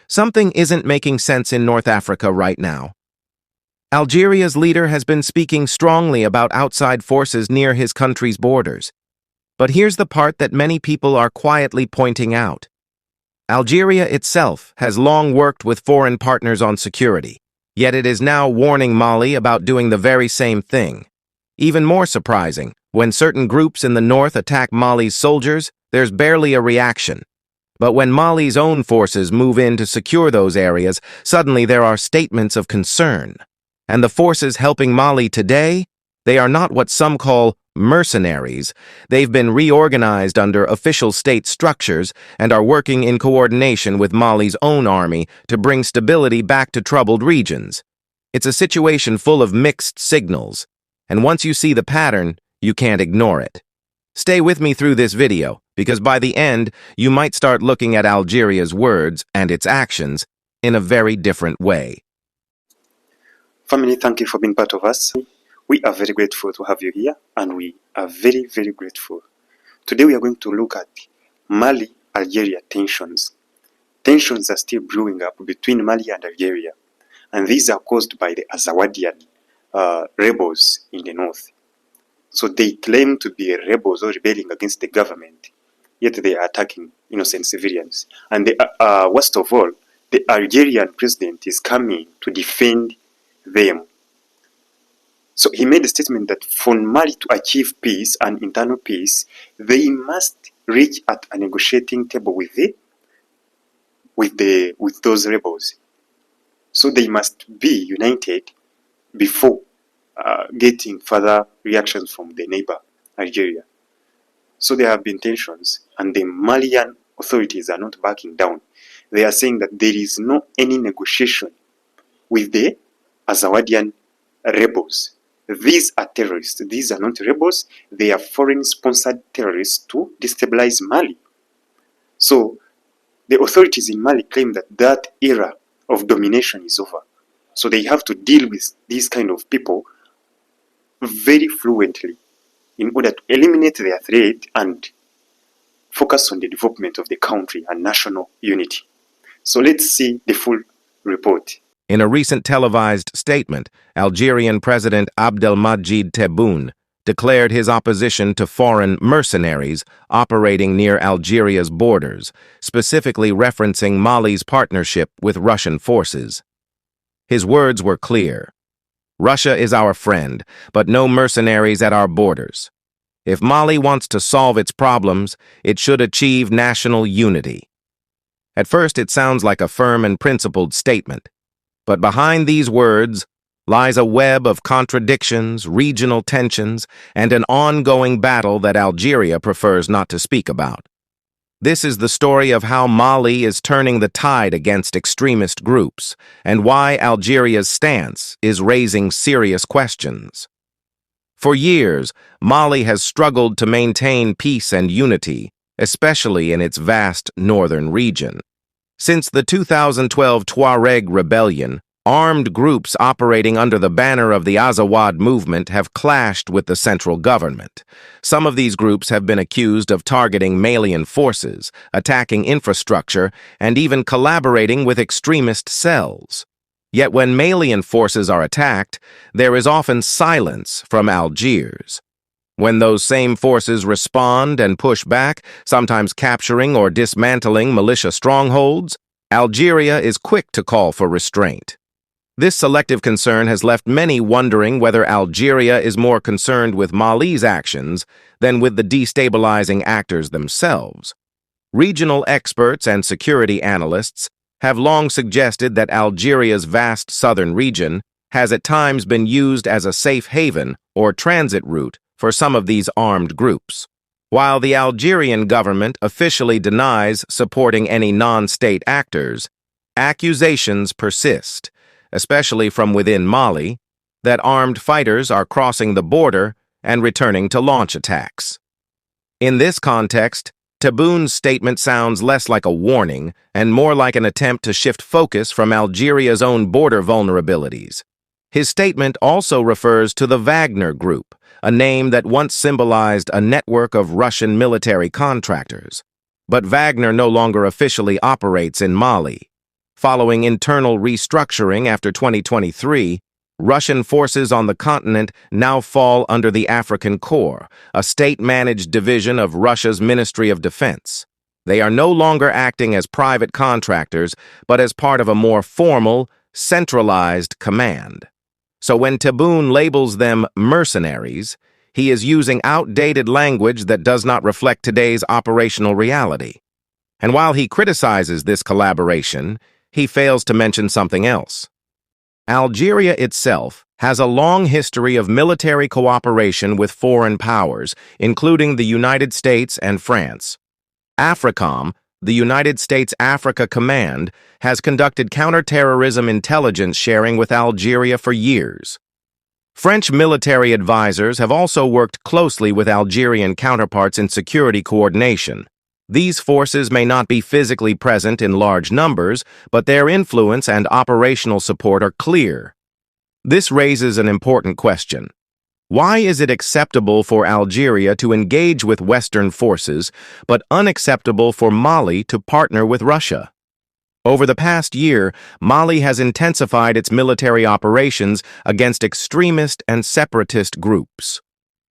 something isn't making sense in North Africa right now. Algeria's leader has been speaking strongly about outside forces near his country's borders. But here's the part that many people are quietly pointing out. Algeria itself has long worked with foreign partners on security, yet it is now warning Mali about doing the very same thing. Even more surprising, when certain groups in the north attack Mali's soldiers, there's barely a reaction. But when Mali's own forces move in to secure those areas, suddenly there are statements of concern. And the forces helping Mali today, they are not what some call mercenaries. They've been reorganized under official state structures and are working in coordination with Mali's own army to bring stability back to troubled regions. It's a situation full of mixed signals, and once you see the pattern, you can't ignore it. Stay with me through this video, because by the end, you might start looking at Algeria's words and its actions in a very different way. Family, thank you for being part of us. We are very grateful to have you here, and we are very, very grateful. Today we are going to look at Mali-Algeria tensions. Tensions are still brewing up between Mali and Algeria, and these are caused by the Azawadian rebels in the north. So they claim to be rebels or rebelling against the government, yet they are attacking innocent civilians. And worst of all, the Algerian president is coming to defend them. So he made a statement that for Mali to achieve peace and internal peace, they must reach at a negotiating table with those rebels. So they must be united before getting further reactions from the neighbor, Algeria. So there have been tensions, and the Malian authorities are not backing down. They are saying that there is no any negotiation with the Azawadian rebels. These are terrorists. These are not rebels. They are foreign-sponsored terrorists to destabilize Mali. So the authorities in Mali claim that that era of domination is over. So they have to deal with these kind of people very fluently in order to eliminate their threat and focus on the development of the country and national unity. So let's see the full report. In a recent televised statement, Algerian President Abdelmadjid Tebboune declared his opposition to foreign mercenaries operating near Algeria's borders, specifically referencing Mali's partnership with Russian forces. His words were clear. Russia is our friend, but no mercenaries at our borders. If Mali wants to solve its problems, it should achieve national unity. At first, it sounds like a firm and principled statement. But behind these words lies a web of contradictions, regional tensions, and an ongoing battle that Algeria prefers not to speak about. This is the story of how Mali is turning the tide against extremist groups, and why Algeria's stance is raising serious questions. For years, Mali has struggled to maintain peace and unity, especially in its vast northern region. Since the 2012 Tuareg rebellion, armed groups operating under the banner of the Azawad movement have clashed with the central government. Some of these groups have been accused of targeting Malian forces, attacking infrastructure, and even collaborating with extremist cells. Yet when Malian forces are attacked, there is often silence from Algiers. When those same forces respond and push back, sometimes capturing or dismantling militia strongholds, Algeria is quick to call for restraint. This selective concern has left many wondering whether Algeria is more concerned with Mali's actions than with the destabilizing actors themselves. Regional experts and security analysts have long suggested that Algeria's vast southern region has at times been used as a safe haven or transit route for some of these armed groups. While the Algerian government officially denies supporting any non-state actors, accusations persist, especially from within Mali, that armed fighters are crossing the border and returning to launch attacks. In this context, Tebboune's statement sounds less like a warning and more like an attempt to shift focus from Algeria's own border vulnerabilities. His statement also refers to the Wagner Group, a name that once symbolized a network of Russian military contractors. But Wagner no longer officially operates in Mali. Following internal restructuring after 2023, Russian forces on the continent now fall under the African Corps, a state-managed division of Russia's Ministry of Defense. They are no longer acting as private contractors, but as part of a more formal, centralized command. So when Tebboune labels them mercenaries, he is using outdated language that does not reflect today's operational reality. And while he criticizes this collaboration, he fails to mention something else. Algeria itself has a long history of military cooperation with foreign powers, including the United States and France. AFRICOM, the United States Africa Command, has conducted counterterrorism intelligence sharing with Algeria for years. French military advisors have also worked closely with Algerian counterparts in security coordination. These forces may not be physically present in large numbers, but their influence and operational support are clear. This raises an important question. Why is it acceptable for Algeria to engage with Western forces, but unacceptable for Mali to partner with Russia? Over the past year, Mali has intensified its military operations against extremist and separatist groups.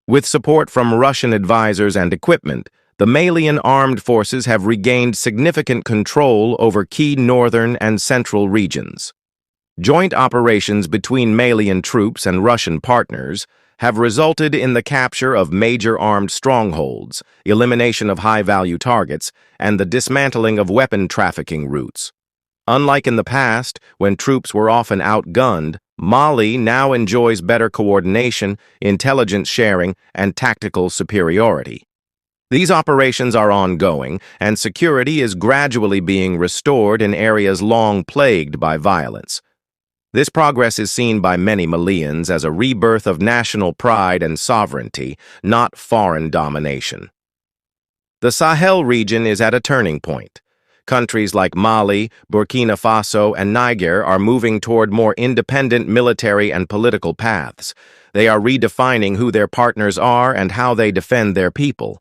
With support from Russian advisors and equipment, the Malian armed forces have regained significant control over key northern and central regions. Joint operations between Malian troops and Russian partners have resulted in the capture of major armed strongholds, elimination of high-value targets, and the dismantling of weapon trafficking routes. Unlike in the past, when troops were often outgunned, Mali now enjoys better coordination, intelligence sharing, and tactical superiority. These operations are ongoing, and security is gradually being restored in areas long plagued by violence. This progress is seen by many Malians as a rebirth of national pride and sovereignty, not foreign domination. The Sahel region is at a turning point. Countries like Mali, Burkina Faso, and Niger are moving toward more independent military and political paths. They are redefining who their partners are and how they defend their people.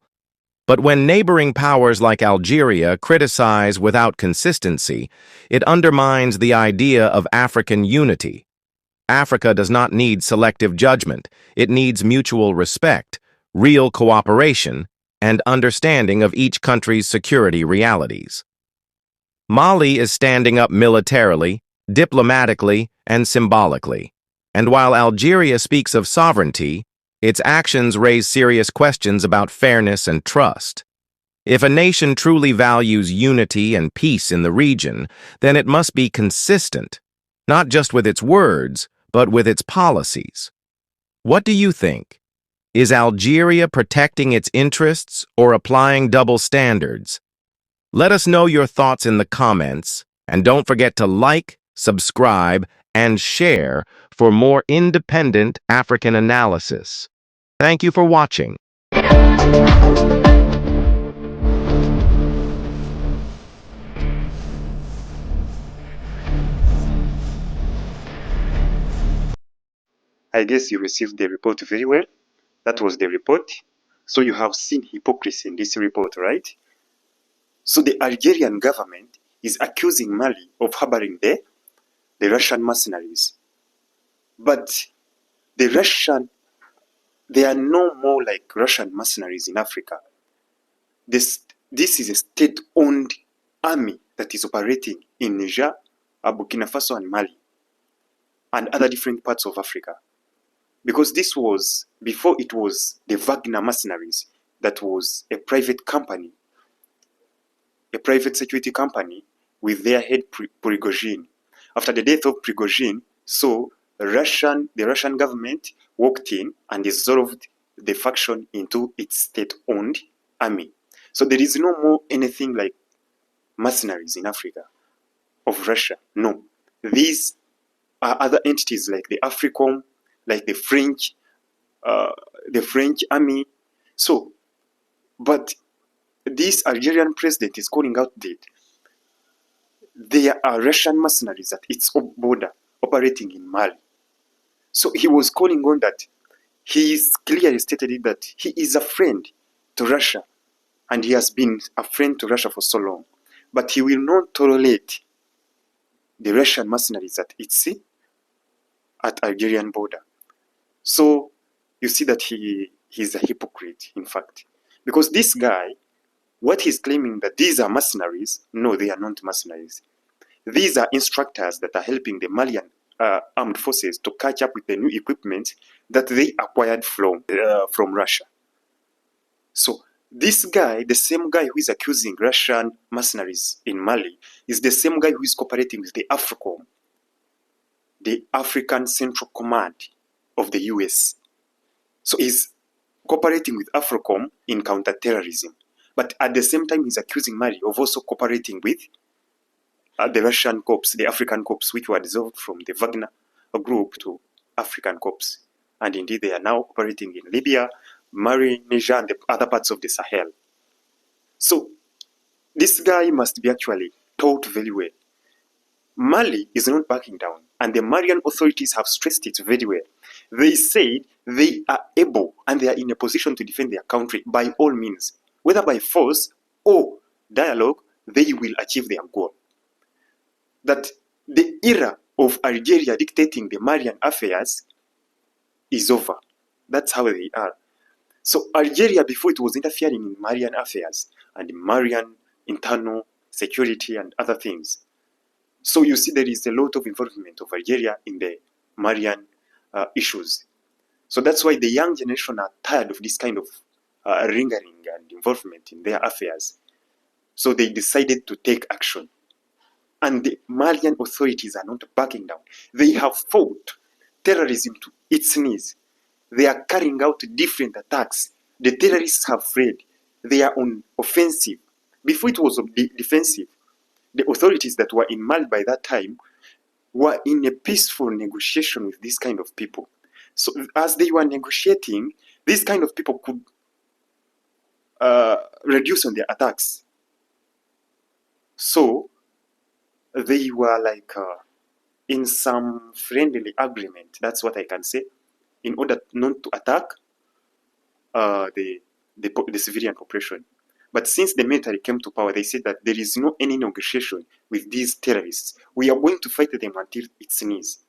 But when neighboring powers like Algeria criticize without consistency, it undermines the idea of African unity. Africa does not need selective judgment. It needs mutual respect, real cooperation, and understanding of each country's security realities. Mali is standing up militarily, diplomatically, and symbolically. And while Algeria speaks of sovereignty, its actions raise serious questions about fairness and trust. If a nation truly values unity and peace in the region, then it must be consistent, not just with its words, but with its policies. What do you think? Is Algeria protecting its interests or applying double standards? Let us know your thoughts in the comments, and don't forget to like, subscribe, and share for more independent African analysis. Thank you for watching. I guess you received the report very well. That was the report. So you have seen hypocrisy in this report, right? So the Algerian government is accusing Mali of harboring the Russian mercenaries. But they are no more like Russian mercenaries in Africa. This is a state-owned army that is operating in Niger, Burkina Faso, and Mali, and other different parts of Africa. Because this was, before it was the Wagner mercenaries, that was a private company, a private security company with their head Prigozhin. After the death of Prigozhin, so the Russian government walked in and dissolved the faction into its state-owned army. So there is no more anything like mercenaries in Africa of Russia. No. These are other entities like the AFRICOM, like the French army. So, but this Algerian president is calling out that there are Russian mercenaries at its border operating in Mali. So he was calling on that. He is clearly stated that he is a friend to Russia, and he has been a friend to Russia for so long. But he will not tolerate the Russian mercenaries at Itzi, at Algerian border. So you see that he's a hypocrite, in fact. Because this guy, what he's claiming that these are mercenaries, no, they are not mercenaries. These are instructors that are helping the Malian armed forces to catch up with the new equipment that they acquired from Russia. So this guy, the same guy who is accusing Russian mercenaries in Mali, is the same guy who is cooperating with the AFRICOM, the African Central Command of the US. So he's cooperating with AFRICOM in counterterrorism. But at the same time, he's accusing Mali of also cooperating with the Russian corps, the African corps, which were dissolved from the Wagner group to African corps. And indeed, they are now operating in Libya, Mali, Niger, and the other parts of the Sahel. So this guy must be actually taught very well. Mali is not backing down, and the Malian authorities have stressed it very well. They said they are able and they are in a position to defend their country by all means, whether by force or dialogue, they will achieve their goal. That the era of Algeria dictating the Malian affairs is over. That's how they are. So Algeria, before, it was interfering in Malian affairs and Malian internal security and other things. So you see there is a lot of involvement of Algeria in the Malian issues. So that's why the young generation are tired of this kind of ringering and involvement in their affairs. So they decided to take action. And the Malian authorities are not backing down. They have fought terrorism to its knees. They are carrying out different attacks. The terrorists have fled. They are on offensive. Before it was defensive. The authorities that were in Mali by that time were in a peaceful negotiation with this kind of people. So as they were negotiating, these kind of people could reduce on their attacks. So they were like in some friendly agreement. That's what I can say, in order not to attack the civilian population. But since the military came to power, they said that there is no any negotiation with these terrorists. We are going to fight them until its knees.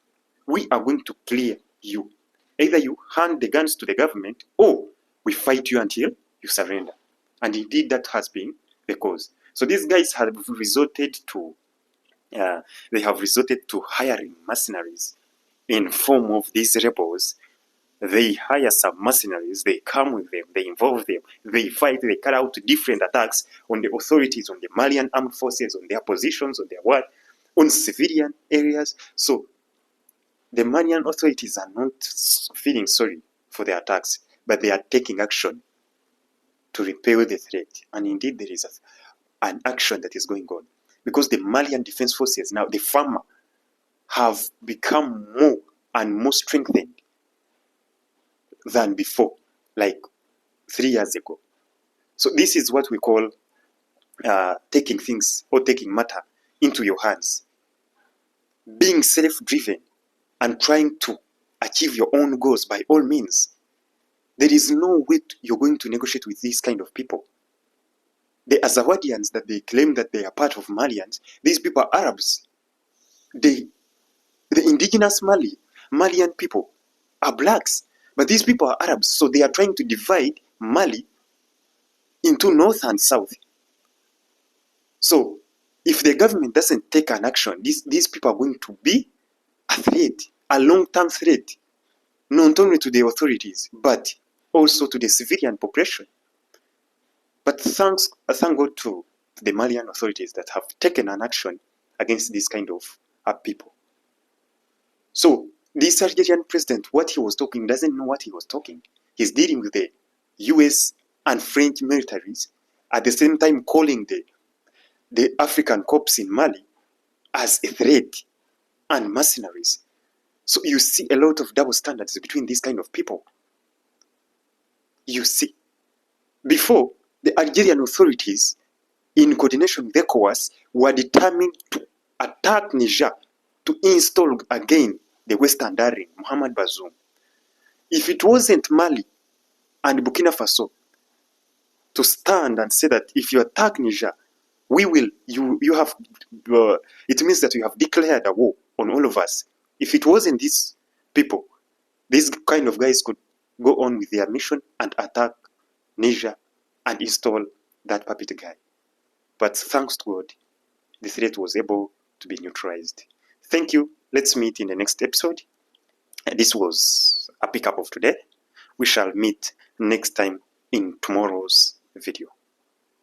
We are going to clear you. Either you hand the guns to the government, or we fight you until you surrender. And indeed, that has been the cause. So these guys have resorted to hiring mercenaries in form of these rebels. They hire some mercenaries, they come with them, they involve them, they fight, they carry out different attacks on the authorities, on the Malian armed forces, on their positions, on their work, on civilian areas. So the Malian authorities are not feeling sorry for the attacks, but they are taking action to repel the threat. And indeed, there is an action that is going on. Because the Malian defense forces, now the farmer, have become more and more strengthened than before, like 3 years ago. So this is what we call taking things or taking matter into your hands. Being self-driven and trying to achieve your own goals by all means. There is no way you're going to negotiate with these kind of people. The Azawadians that they claim that they are part of Malians, these people are Arabs. The indigenous Malian people are blacks. But these people are Arabs, so they are trying to divide Mali into north and south. So if the government doesn't take an action, these people are going to be a threat, a long-term threat, not only to the authorities, but also to the civilian population. But thank God to the Malian authorities that have taken an action against this kind of people. So this Algerian president, what he was talking, doesn't know what he was talking. He's dealing with the US and French militaries, at the same time calling the African corps in Mali as a threat and mercenaries. So you see a lot of double standards between these kind of people. You see, before, the Algerian authorities, in coordination with ECOWAS, were determined to attack Niger, to install again the Western Darling, Mohamed Bazoum. If it wasn't Mali and Burkina Faso to stand and say that if you attack Niger, you have, it means that you have declared a war on all of us. If it wasn't these people, these kind of guys could go on with their mission and attack Niger and install that puppet guy. But thanks to God, the threat was able to be neutralized. Thank you. Let's meet in the next episode. This was a pickup of today. We shall meet next time in tomorrow's video.